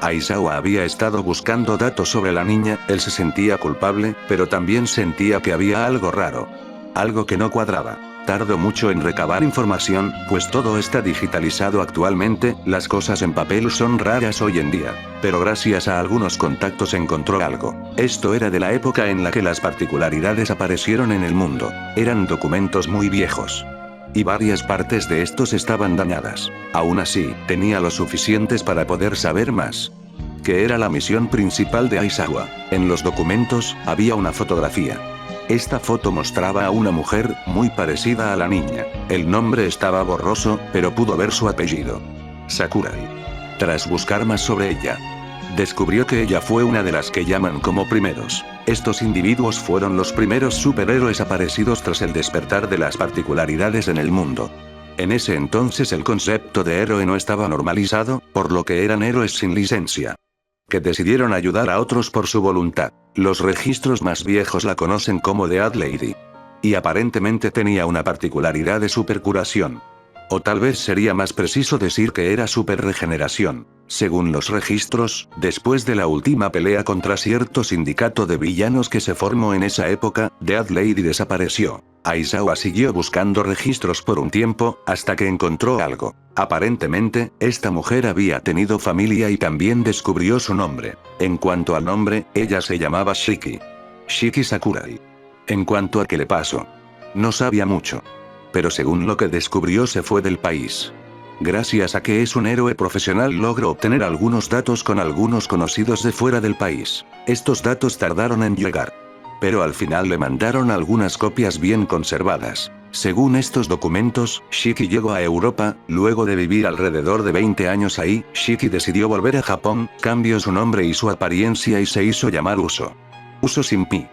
Aizawa había estado buscando datos sobre la niña, él se sentía culpable, pero también sentía que había algo raro. Algo que no cuadraba. Tardó mucho en recabar información, pues todo está digitalizado actualmente, las cosas en papel son raras hoy en día. Pero gracias a algunos contactos encontró algo. Esto era de la época en la que las particularidades aparecieron en el mundo. Eran documentos muy viejos. Y varias partes de estos estaban dañadas. Aún así, tenía lo suficientes para poder saber más. ¿Qué era la misión principal de Aizawa? En los documentos, había una fotografía. Esta foto mostraba a una mujer, muy parecida a la niña. El nombre estaba borroso, pero pudo ver su apellido. Sakurai. Tras buscar más sobre ella, descubrió que ella fue una de las que llaman como primeros. Estos individuos fueron los primeros superhéroes aparecidos tras el despertar de las particularidades en el mundo. En ese entonces el concepto de héroe no estaba normalizado, por lo que eran héroes sin licencia, que decidieron ayudar a otros por su voluntad. Los registros más viejos la conocen como The Ad Lady. Y aparentemente tenía una particularidad de supercuración. O tal vez sería más preciso decir que era superregeneración. Según los registros, después de la última pelea contra cierto sindicato de villanos que se formó en esa época, The Ad Lady desapareció. Aizawa siguió buscando registros por un tiempo, hasta que encontró algo. Aparentemente, esta mujer había tenido familia y también descubrió su nombre. En cuanto al nombre, ella se llamaba Shiki. Shiki Sakurai. En cuanto a qué le pasó, no sabía mucho. Pero según lo que descubrió se fue del país. Gracias a que es un héroe profesional logró obtener algunos datos con algunos conocidos de fuera del país. Estos datos tardaron en llegar. Pero al final le mandaron algunas copias bien conservadas. Según estos documentos, Shiki llegó a Europa, luego de vivir alrededor de 20 años ahí, Shiki decidió volver a Japón, cambió su nombre y su apariencia y se hizo llamar Uso. Uso sin pi.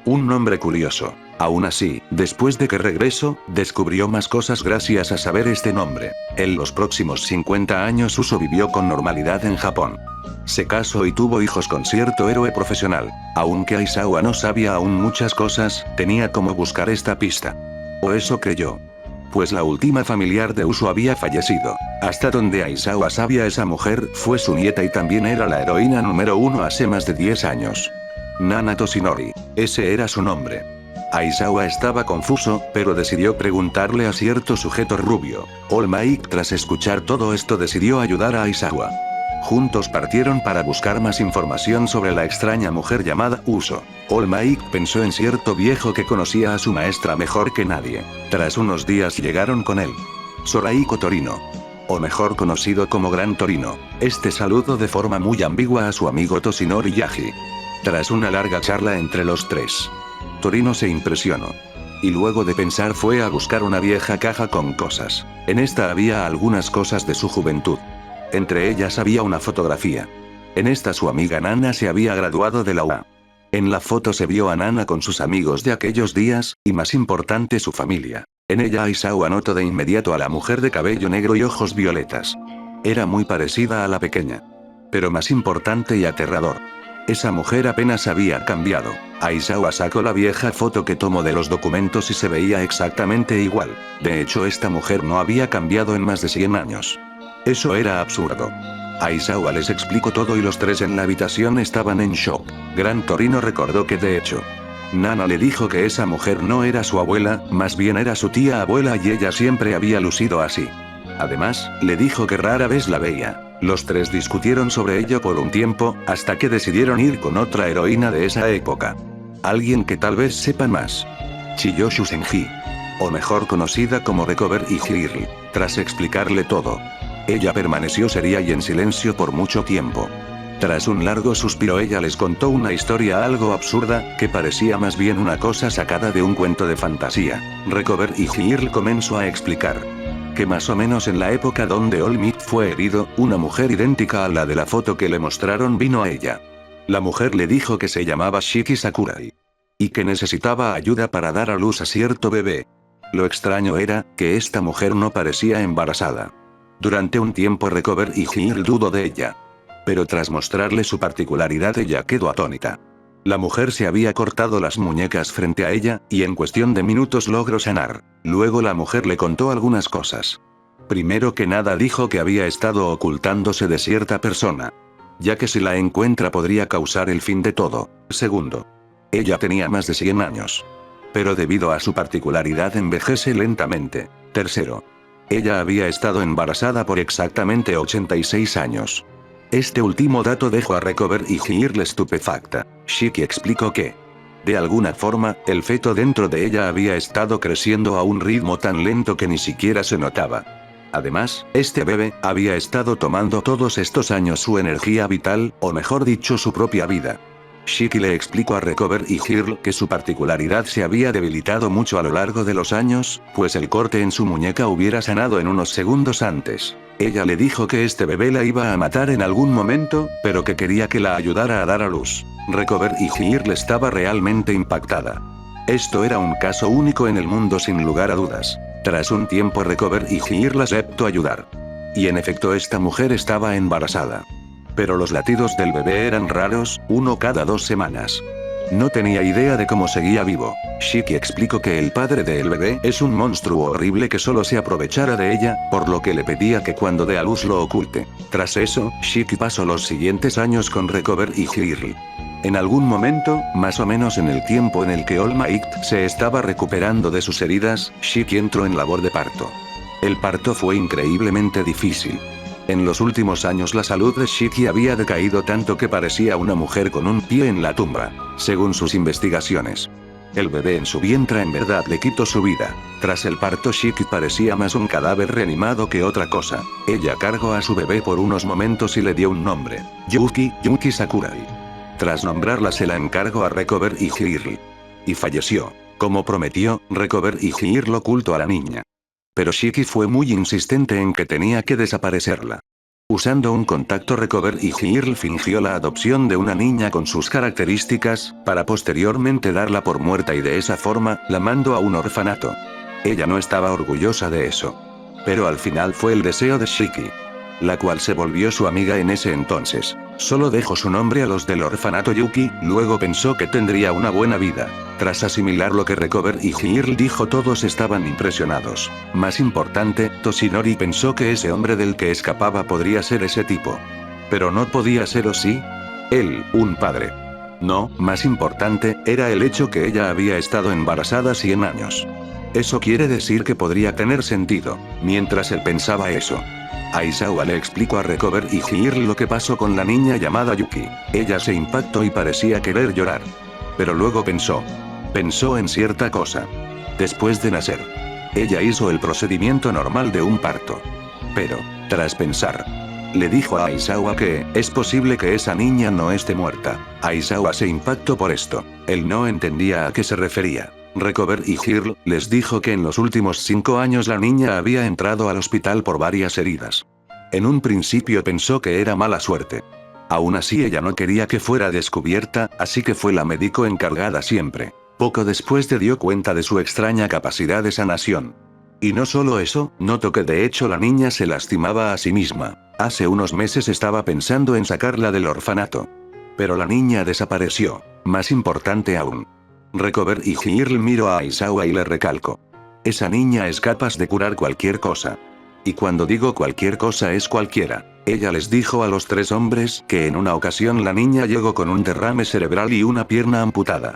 Un nombre curioso. Aún así, después de que regresó, descubrió más cosas gracias a saber este nombre. En los próximos 50 años Uso vivió con normalidad en Japón. Se casó y tuvo hijos con cierto héroe profesional. Aunque Aizawa no sabía aún muchas cosas, tenía como buscar esta pista. O eso creyó. Pues la última familiar de Uso había fallecido. Hasta donde Aizawa sabía, esa mujer fue su nieta y también era la heroína número 1 hace más de 10 años. Nana Toshinori. Ese era su nombre. Aizawa estaba confuso, pero decidió preguntarle a cierto sujeto rubio. All Might, tras escuchar todo esto, decidió ayudar a Aizawa. Juntos partieron para buscar más información sobre la extraña mujer llamada Uso. All Might pensó en cierto viejo que conocía a su maestra mejor que nadie. Tras unos días llegaron con él. Soraiko Torino. O mejor conocido como Gran Torino. Este saludó de forma muy ambigua a su amigo Toshinori Yaji. Tras una larga charla entre los tres, Torino se impresionó. Y luego de pensar fue a buscar una vieja caja con cosas. En esta había algunas cosas de su juventud. Entre ellas había una fotografía. En esta su amiga Nana se había graduado de la UA. En la foto se vio a Nana con sus amigos de aquellos días, y más importante su familia. En ella Aizawa notó de inmediato a la mujer de cabello negro y ojos violetas. Era muy parecida a la pequeña. Pero más importante y aterrador, esa mujer apenas había cambiado. Aizawa sacó la vieja foto que tomó de los documentos y se veía exactamente igual. De hecho, esta mujer no había cambiado en más de 100 años. Eso era absurdo. Aizawa les explicó todo y los tres en la habitación estaban en shock. Gran Torino recordó que de hecho, Nana le dijo que esa mujer no era su abuela, más bien era su tía abuela y ella siempre había lucido así. Además, le dijo que rara vez la veía. Los tres discutieron sobre ello por un tiempo, hasta que decidieron ir con otra heroína de esa época. Alguien que tal vez sepa más. Chiyoshu Senji. O mejor conocida como Recover y Girl. Tras explicarle todo, ella permaneció seria y en silencio por mucho tiempo. Tras un largo suspiro ella les contó una historia algo absurda, que parecía más bien una cosa sacada de un cuento de fantasía. Recover y Girl comenzó a explicar que más o menos en la época donde All Might fue herido, una mujer idéntica a la de la foto que le mostraron vino a ella. La mujer le dijo que se llamaba Shiki Sakurai. Y que necesitaba ayuda para dar a luz a cierto bebé. Lo extraño era, que esta mujer no parecía embarazada. Durante un tiempo Recover y Girl dudó de ella. Pero tras mostrarle su particularidad ella quedó atónita. La mujer se había cortado las muñecas frente a ella, y en cuestión de minutos logró sanar. Luego la mujer le contó algunas cosas. Primero que nada dijo que había estado ocultándose de cierta persona. ya que si la encuentra podría causar el fin de todo. Segundo, ella tenía más de 100 años. Pero debido a su particularidad envejece lentamente. Tercero, ella había estado embarazada por exactamente 86 años. Este último dato dejó a Recover y Girl estupefacta. Shiki explicó que, de alguna forma, el feto dentro de ella había estado creciendo a un ritmo tan lento que ni siquiera se notaba. Además, este bebé había estado tomando todos estos años su energía vital, o mejor dicho su propia vida. Shiki le explicó a Recover y Girl que su particularidad se había debilitado mucho a lo largo de los años, pues el corte en su muñeca hubiera sanado en unos segundos antes. Ella le dijo que este bebé la iba a matar en algún momento, pero que quería que la ayudara a dar a luz. Recover y Girl estaba realmente impactada. Esto era un caso único en el mundo sin lugar a dudas. Tras un tiempo Recover y Girl aceptó ayudar. Y en efecto esta mujer estaba embarazada. Pero los latidos del bebé eran raros, uno cada 2 semanas. No tenía idea de cómo seguía vivo. Shiki explicó que el padre del bebé es un monstruo horrible que solo se aprovechara de ella, por lo que le pedía que cuando dé a luz lo oculte. Tras eso, Shiki pasó los siguientes años con Recover y Girl. En algún momento, más o menos en el tiempo en el que All Might se estaba recuperando de sus heridas, Shiki entró en labor de parto. El parto fue increíblemente difícil. En los últimos años la salud de Shiki había decaído tanto que parecía una mujer con un pie en la tumba, según sus investigaciones. El bebé en su vientre en verdad le quitó su vida. Tras el parto Shiki parecía más un cadáver reanimado que otra cosa. Ella cargó a su bebé por unos momentos y le dio un nombre. Yuki Sakurai. Tras nombrarla se la encargó a Recover y Girl. Y falleció. Como prometió, Recover y Girl ocultó a la niña. Pero Shiki fue muy insistente en que tenía que desaparecerla. Usando un contacto Recover y Girl fingió la adopción de una niña con sus características, para posteriormente darla por muerta y de esa forma, la mandó a un orfanato. Ella no estaba orgullosa de eso. Pero al final fue el deseo de Shiki, la cual se volvió su amiga en ese entonces. Solo dejó su nombre a los del orfanato Yuki, luego pensó que tendría una buena vida. Tras asimilar lo que Recover y Girl dijo todos estaban impresionados. Más importante, Toshinori pensó que ese hombre del que escapaba podría ser ese tipo. Pero no podía ser, ¿o sí? Él, un padre. No, más importante, era el hecho que ella había estado embarazada 100 años. Eso quiere decir que podría tener sentido. Mientras él pensaba eso, Aizawa le explicó a Recover y Girl lo que pasó con la niña llamada Yuki. Ella se impactó y parecía querer llorar. Pero luego pensó en cierta cosa. Después de nacer, ella hizo el procedimiento normal de un parto. Pero, tras pensar, le dijo a Aizawa que, es posible que esa niña no esté muerta. Aizawa se impactó por esto. Él no entendía a qué se refería. Recover y Girl les dijo que en los últimos 5 años la niña había entrado al hospital por varias heridas. En un principio pensó que era mala suerte. Aún así ella no quería que fuera descubierta, así que fue la médico encargada siempre. Poco después se dio cuenta de su extraña capacidad de sanación. Y no solo eso, notó que de hecho la niña se lastimaba a sí misma. Hace unos meses estaba pensando en sacarla del orfanato. Pero la niña desapareció. Más importante aún, Recover y Girl miró a Aizawa y le recalcó: esa niña es capaz de curar cualquier cosa. Y cuando digo cualquier cosa es cualquiera. Ella les dijo a los 3 hombres que en una ocasión la niña llegó con un derrame cerebral y una pierna amputada.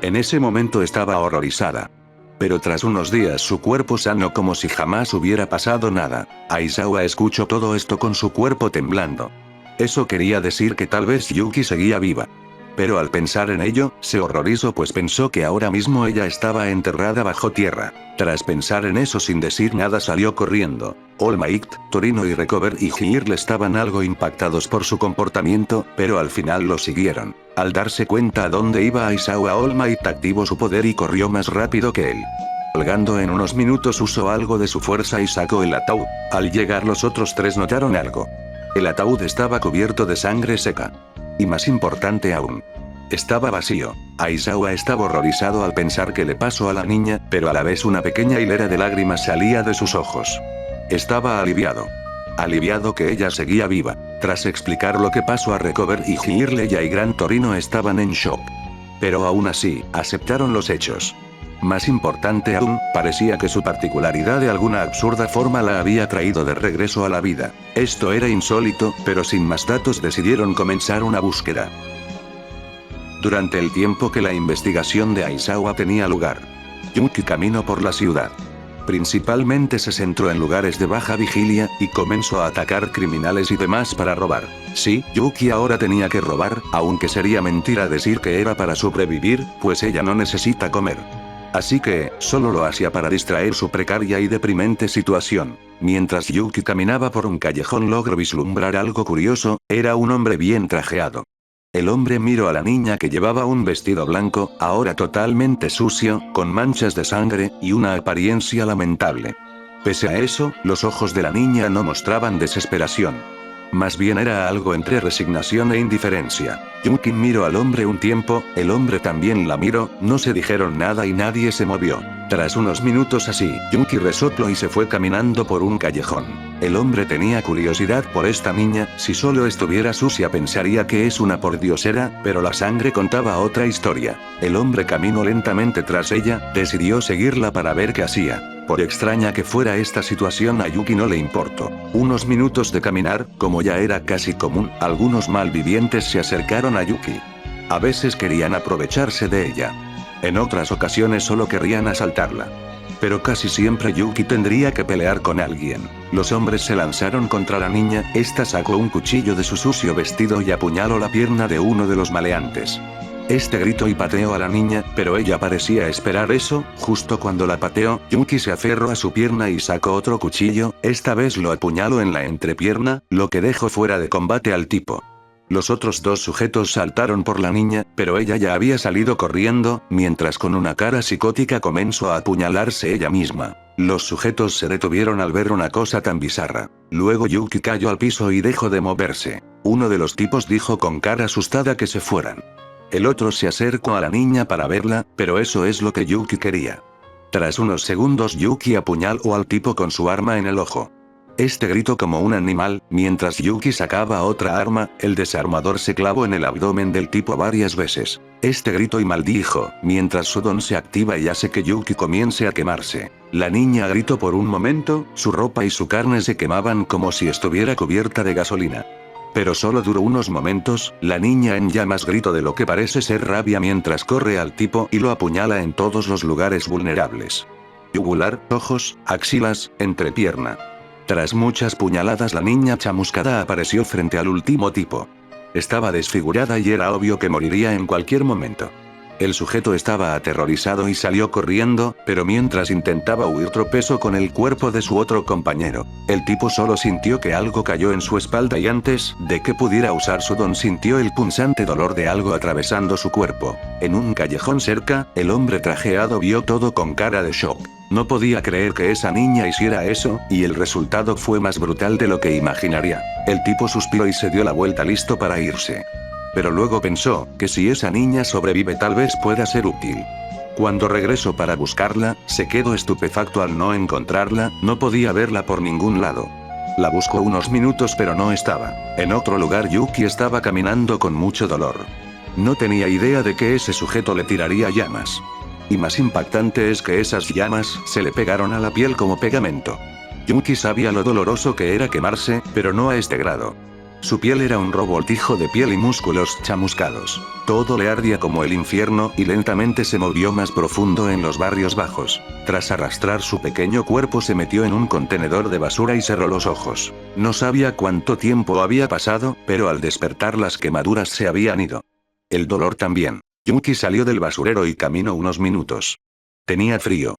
En ese momento estaba horrorizada. Pero tras unos días su cuerpo sanó como si jamás hubiera pasado nada. Aizawa escuchó todo esto con su cuerpo temblando. Eso quería decir que tal vez Yuki seguía viva. Pero al pensar en ello, se horrorizó pues pensó que ahora mismo ella estaba enterrada bajo tierra. Tras pensar en eso sin decir nada salió corriendo. All Might, Torino y Recover y Girl estaban algo impactados por su comportamiento, pero al final lo siguieron. Al darse cuenta a dónde iba Aizawa, All Might activó su poder y corrió más rápido que él. Colgando en unos minutos usó algo de su fuerza y sacó el ataúd. Al llegar los otros 3 notaron algo. El ataúd estaba cubierto de sangre seca. Y más importante aún, estaba vacío. Aizawa estaba horrorizado al pensar qué le pasó a la niña, pero a la vez una pequeña hilera de lágrimas salía de sus ojos. Estaba aliviado. Aliviado que ella seguía viva. Tras explicar lo que pasó a Recover y Girl, ella y Gran Torino estaban en shock. Pero aún así, aceptaron los hechos. Más importante aún, parecía que su particularidad de alguna absurda forma la había traído de regreso a la vida. Esto era insólito, pero sin más datos decidieron comenzar una búsqueda. Durante el tiempo que la investigación de Aizawa tenía lugar, Yuki caminó por la ciudad. Principalmente se centró en lugares de baja vigilia, y comenzó a atacar criminales y demás para robar. Sí, Yuki ahora tenía que robar, aunque sería mentira decir que era para sobrevivir, pues ella no necesita comer. Así que, solo lo hacía para distraer su precaria y deprimente situación. Mientras Yuki caminaba por un callejón logró vislumbrar algo curioso, era un hombre bien trajeado. El hombre miró a la niña que llevaba un vestido blanco, ahora totalmente sucio, con manchas de sangre, y una apariencia lamentable. Pese a eso, los ojos de la niña no mostraban desesperación. Más bien era algo entre resignación e indiferencia. Yuki miró al hombre un tiempo, el hombre también la miró, no se dijeron nada y nadie se movió. Tras unos minutos así, Yuki resopló y se fue caminando por un callejón. El hombre tenía curiosidad por esta niña, si solo estuviera sucia pensaría que es una pordiosera, pero la sangre contaba otra historia. El hombre caminó lentamente tras ella, decidió seguirla para ver qué hacía. Por extraña que fuera esta situación, a Yuki no le importó. Unos minutos de caminar, como ya era casi común, algunos malvivientes se acercaron a Yuki. A veces querían aprovecharse de ella. En otras ocasiones solo querrían asaltarla. Pero casi siempre Yuki tendría que pelear con alguien. Los hombres se lanzaron contra la niña, esta sacó un cuchillo de su sucio vestido y apuñaló la pierna de uno de los maleantes. Este gritó y pateó a la niña, pero ella parecía esperar eso. Justo cuando la pateó, Yuki se aferró a su pierna y sacó otro cuchillo, esta vez lo apuñaló en la entrepierna, lo que dejó fuera de combate al tipo. Los otros dos sujetos saltaron por la niña, pero ella ya había salido corriendo, mientras con una cara psicótica comenzó a apuñalarse ella misma. Los sujetos se detuvieron al ver una cosa tan bizarra. Luego Yuki cayó al piso y dejó de moverse. Uno de los tipos dijo con cara asustada que se fueran. El otro se acercó a la niña para verla, pero eso es lo que Yuki quería. Tras unos segundos Yuki apuñaló al tipo con su arma en el ojo. Este gritó como un animal, mientras Yuki sacaba otra arma, el desarmador se clavó en el abdomen del tipo varias veces. Este gritó y maldijo, mientras su don se activa y hace que Yuki comience a quemarse. La niña gritó por un momento, su ropa y su carne se quemaban como si estuviera cubierta de gasolina. Pero solo duró unos momentos, la niña en llamas gritó de lo que parece ser rabia mientras corre al tipo y lo apuñala en todos los lugares vulnerables. Yugular, ojos, axilas, entrepierna. Tras muchas puñaladas la niña chamuscada apareció frente al último tipo. Estaba desfigurada y era obvio que moriría en cualquier momento. El sujeto estaba aterrorizado y salió corriendo, pero mientras intentaba huir tropezó con el cuerpo de su otro compañero. El tipo solo sintió que algo cayó en su espalda y antes de que pudiera usar su don sintió el punzante dolor de algo atravesando su cuerpo. En un callejón cerca, el hombre trajeado vio todo con cara de shock. No podía creer que esa niña hiciera eso, y el resultado fue más brutal de lo que imaginaría. El tipo suspiró y se dio la vuelta listo para irse. Pero luego pensó, que si esa niña sobrevive tal vez pueda ser útil. Cuando regresó para buscarla, se quedó estupefacto al no encontrarla, no podía verla por ningún lado. La buscó unos minutos pero no estaba. En otro lugar Yuki estaba caminando con mucho dolor. No tenía idea de que ese sujeto le tiraría llamas. Y más impactante es que esas llamas se le pegaron a la piel como pegamento. Yuki sabía lo doloroso que era quemarse, pero no a este grado. Su piel era un revoltijo de piel y músculos chamuscados. Todo le ardía como el infierno y lentamente se movió más profundo en los barrios bajos. Tras arrastrar su pequeño cuerpo se metió en un contenedor de basura y cerró los ojos. No sabía cuánto tiempo había pasado, pero al despertar las quemaduras se habían ido. El dolor también. Yuki salió del basurero y caminó unos minutos. Tenía frío.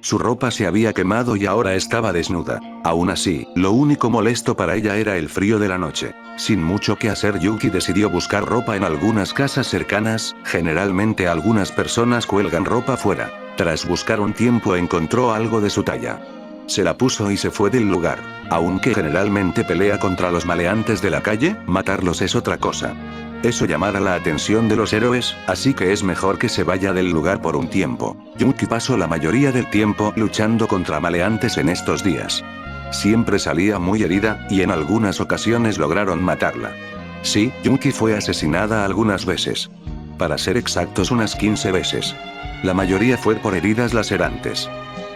Su ropa se había quemado y ahora estaba desnuda. Aún así, lo único molesto para ella era el frío de la noche. Sin mucho que hacer, Yuki decidió buscar ropa en algunas casas cercanas, generalmente algunas personas cuelgan ropa fuera. Tras buscar un tiempo encontró algo de su talla. Se la puso y se fue del lugar. Aunque generalmente pelea contra los maleantes de la calle, matarlos es otra cosa. Eso llamará la atención de los héroes, así que es mejor que se vaya del lugar por un tiempo. Yuki pasó la mayoría del tiempo luchando contra maleantes en estos días. Siempre salía muy herida, y en algunas ocasiones lograron matarla. Sí, Yuki fue asesinada algunas veces. Para ser exactos unas 15 veces. La mayoría fue por heridas lacerantes.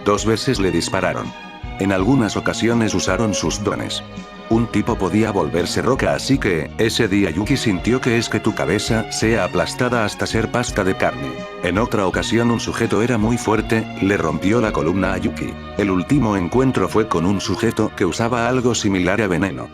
2 veces le dispararon. En algunas ocasiones usaron sus dones. Un tipo podía volverse roca, así que, ese día Yuki sintió que es que tu cabeza sea aplastada hasta ser pasta de carne. En otra ocasión un sujeto era muy fuerte, le rompió la columna a Yuki. El último encuentro fue con un sujeto que usaba algo similar a veneno.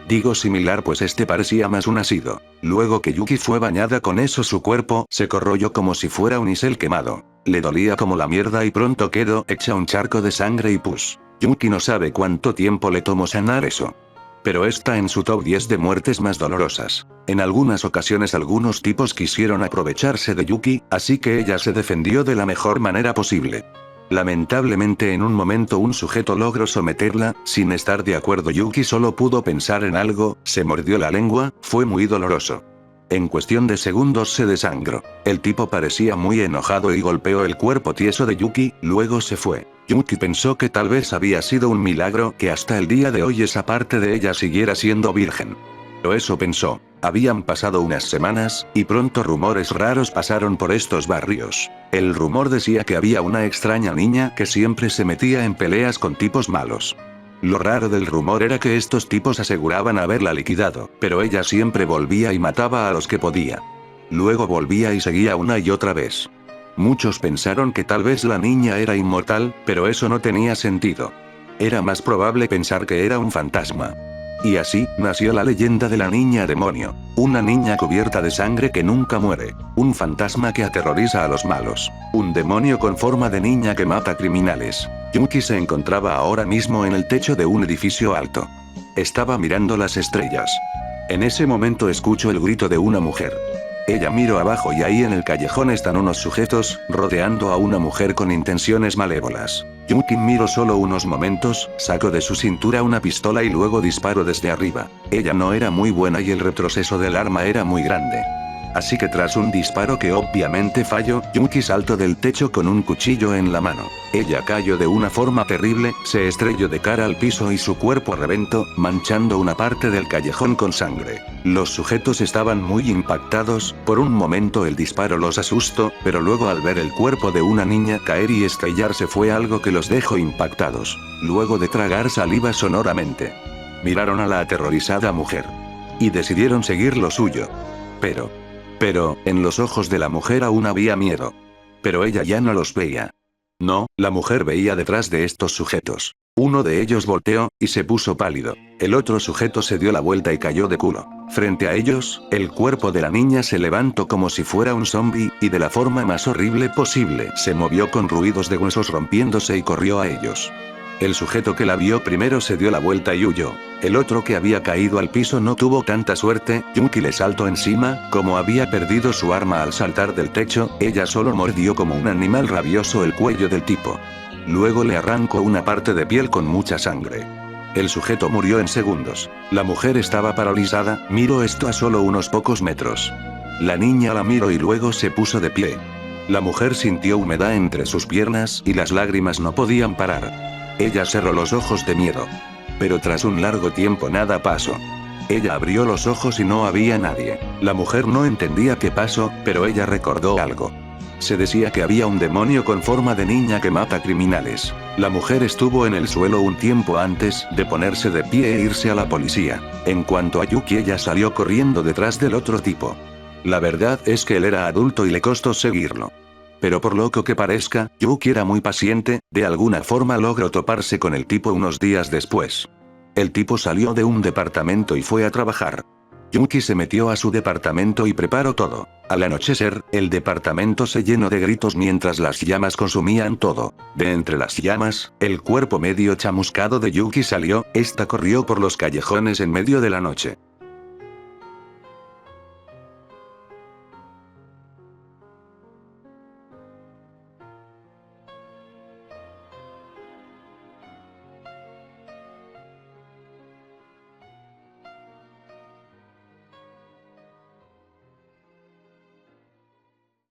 Digo similar pues este parecía más un ácido. Luego que Yuki fue bañada con eso su cuerpo se corroyó como si fuera un unicel quemado. Le dolía como la mierda y pronto quedó hecha un charco de sangre y pus. Yuki no sabe cuánto tiempo le tomó sanar eso. Pero está en su top 10 de muertes más dolorosas. En algunas ocasiones algunos tipos quisieron aprovecharse de Yuki, así que ella se defendió de la mejor manera posible. Lamentablemente en un momento un sujeto logró someterla, sin estar de acuerdo Yuki solo pudo pensar en algo, se mordió la lengua, fue muy doloroso. En cuestión de segundos se desangró. El tipo parecía muy enojado y golpeó el cuerpo tieso de Yuki, luego se fue. Yuki pensó que tal vez había sido un milagro que hasta el día de hoy esa parte de ella siguiera siendo virgen. Pero eso pensó. Habían pasado unas semanas, y pronto rumores raros pasaron por estos barrios. El rumor decía que había una extraña niña que siempre se metía en peleas con tipos malos. Lo raro del rumor era que estos tipos aseguraban haberla liquidado, pero ella siempre volvía y mataba a los que podía. Luego volvía y seguía una y otra vez. Muchos pensaron que tal vez la niña era inmortal, pero eso no tenía sentido. Era más probable pensar que era un fantasma. Y así, nació la leyenda de la niña demonio. Una niña cubierta de sangre que nunca muere. Un fantasma que aterroriza a los malos. Un demonio con forma de niña que mata criminales. Yuki se encontraba ahora mismo en el techo de un edificio alto. Estaba mirando las estrellas. En ese momento escucho el grito de una mujer. Ella miró abajo y ahí en el callejón están unos sujetos, rodeando a una mujer con intenciones malévolas. Yuki miró solo unos momentos, sacó de su cintura una pistola y luego disparó desde arriba. Ella no era muy buena y el retroceso del arma era muy grande. Así que tras un disparo que obviamente falló, Yuki saltó del techo con un cuchillo en la mano. Ella cayó de una forma terrible, se estrelló de cara al piso y su cuerpo reventó, manchando una parte del callejón con sangre. Los sujetos estaban muy impactados, por un momento el disparo los asustó, pero luego al ver el cuerpo de una niña caer y estrellarse fue algo que los dejó impactados. Luego de tragar saliva sonoramente, miraron a la aterrorizada mujer. Y decidieron seguir lo suyo. Pero, en los ojos de la mujer aún había miedo. Pero ella ya no los veía. No, la mujer veía detrás de estos sujetos. Uno de ellos volteó, y se puso pálido. El otro sujeto se dio la vuelta y cayó de culo. Frente a ellos, el cuerpo de la niña se levantó como si fuera un zombie, y de la forma más horrible posible se movió con ruidos de huesos rompiéndose y corrió a ellos. El sujeto que la vio primero se dio la vuelta y huyó. El otro que había caído al piso no tuvo tanta suerte, Yuki le saltó encima, como había perdido su arma al saltar del techo, ella solo mordió como un animal rabioso el cuello del tipo. Luego le arrancó una parte de piel con mucha sangre. El sujeto murió en segundos. La mujer estaba paralizada, miró esto a solo unos pocos metros. La niña la miró y luego se puso de pie. La mujer sintió humedad entre sus piernas y las lágrimas no podían parar. Ella cerró los ojos de miedo. Pero tras un largo tiempo nada pasó. Ella abrió los ojos y no había nadie. La mujer no entendía qué pasó, pero ella recordó algo. Se decía que había un demonio con forma de niña que mata criminales. La mujer estuvo en el suelo un tiempo antes de ponerse de pie e irse a la policía. En cuanto a Yuki, ella salió corriendo detrás del otro tipo. La verdad es que él era adulto y le costó seguirlo. Pero por loco que parezca, Yuki era muy paciente, de alguna forma logró toparse con el tipo unos días después. El tipo salió de un departamento y fue a trabajar. Yuki se metió a su departamento y preparó todo. Al anochecer, el departamento se llenó de gritos mientras las llamas consumían todo. De entre las llamas, el cuerpo medio chamuscado de Yuki salió, esta corrió por los callejones en medio de la noche.